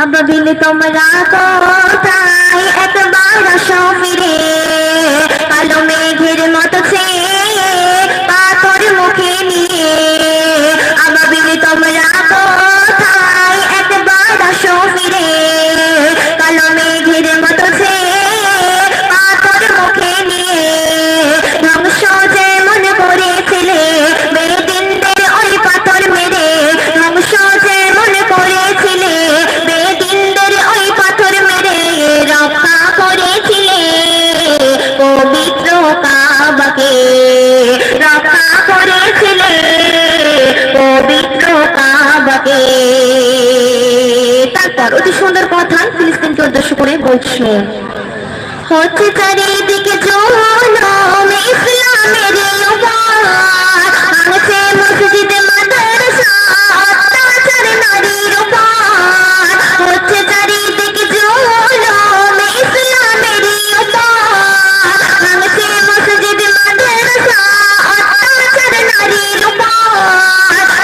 আবাবিল তোমরা কোথায় একবার আসো ফিরে, কালো মেঘের মতো চেয়ে পাথর মুখে নিয়ে। আবাবিল তোমরা কোথায় একবার আসো ফিরে, কালো মেঘের মতো চেয়ে পাথর মুখে নিয়ে। ধ্বংস যেমন করেছিলে বেদিনদের ওই পাথর মেরে, ধ্বংস যেমন করেছিলে বেদিনদের ওই পাথর মেরে, রক্ষা করেছিলে পবিত্র কাবাকে, রক্ষা করেছিলে পবিত্র কাবাকে। তারপর অতি সুন্দর কথা ফিলিস্তিনকে উদ্দেশ্য করে বলছে, হচ্ছে চারিদিকে জুলুম ইসলামের উপর, ভাঙছে মসজিদ মাদ্রাসা অত্যাচার নারীর উপর। হচ্ছে চারিদিকে জুলুম ইসলামের উপর, ভাঙছে মসজিদ মাদ্রাসা অত্যাচার নারীর উপর।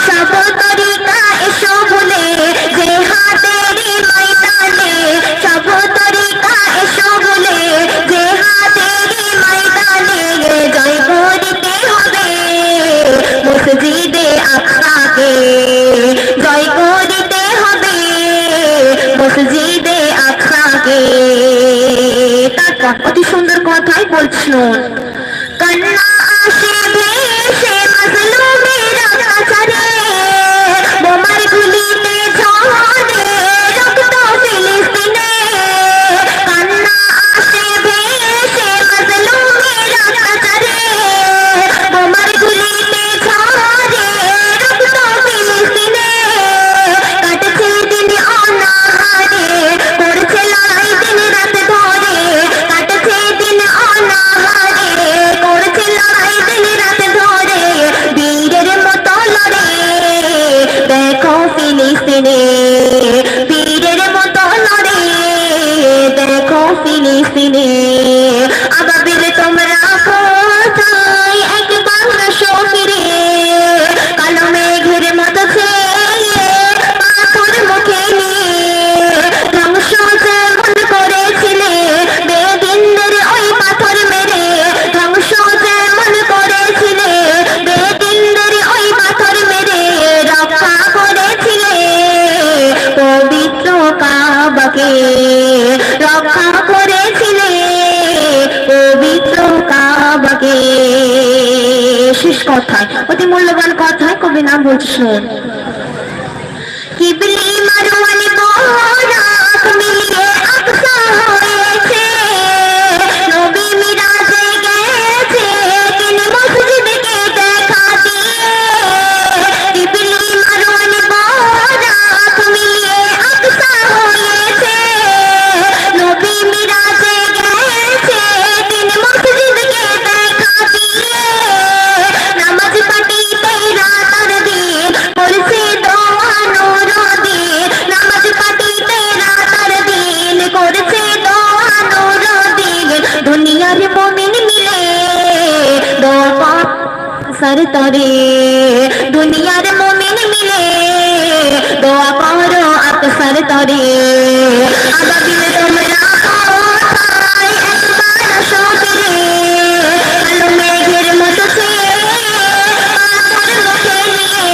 সব তরিকা এসো বলে জিহাদের ময়দানে, সব তরিকা এসো বলে জিহাদের ময়দানে। জয় করিতে হবে মসজিদে আকসাকে, জয় করিতে হবে মসজিদে আকসাকে। তারপর অতি সুন্দর কথাই বলছিল, কান্না আসে ভেসে মাজলুমের কাছারে, বোমার গুলিতে ঝরে রক্ত ফিলিস্তিনে। কান্না আসে ভেসে মাজলুমের কাছারে, বোমার গুলিতে ঝরে রক্ত ফিলিস্তিনে। কাটছে দিন অনাহারে, করছে লড়াই দিন রাত ধরে, কাটছে দিন অনাহারে, করছে লড়াই দিন রাত ধরে। বীরের মতো লড়ে দেখো ফিলিস্তিনে, বীরের মতো লড়ে দেখো ফিলিস্তিনে। আবাবিল তোমরা কোথায় একবার আসো ফিরে, কালো মেঘের মতো চেয়ে পাথর মুখে নিয়ে। ধ্বংস যেমন করেছিলে বেদিনদের ওই পাথর মেরে, ধ্বংস যেমন করেছিলে বেদিনদের ওই পাথর মেরে, রক্ষা করেছিলে পবিত্র কাবাকে, রক্ষা করেছিলে পবিত্র কাবাকে। শেষ কথায় অতি মূল্যবান কথায় কবি নাম বলছেন, কিবলি মারওয়ানি বোরাক মিলিয়ে আকসা হয়েছে, নবী মিরাজে গেছে তিনি মসজিদকে দেখা দিয়ে। কিবলি মারওয়ানি বোরাক মিলিয়ে আকসা হয়েছে, নবী মিরাজে গেছে তিনি মসজিদকে দেখা দিয়ে। নামাজ পাঠিতে রাতার দিন করছে দোয়া নূর দিন, নামাজ পাঠিতে রাতার দিন করছে দোয়া নূর দিন। দুনিয়ার মুমিন মিলে দোয়া সরতরে, দুনিয়ার মুমিন মিলে দোয়া করো আকসার তরে। আবাবিল তোমরা কোথায় একবার আসো ফিরে, কালো মেঘের মতো চেয়ে পাথর মুখে নিয়ে।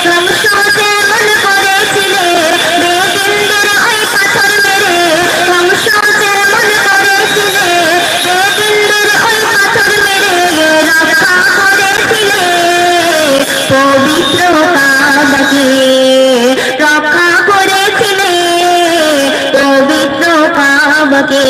ধ্বংস যেমন করেছিলে বেদিনদের ওই পাথর মেরে, ধ্বংস যেমন করেছিলে বেদিনদের ওই পাথর মেরে, রক্ষা করেছিলে পবিত্র কাবাকে, রক্ষা করেছিলে পবিত্র কাবাকে।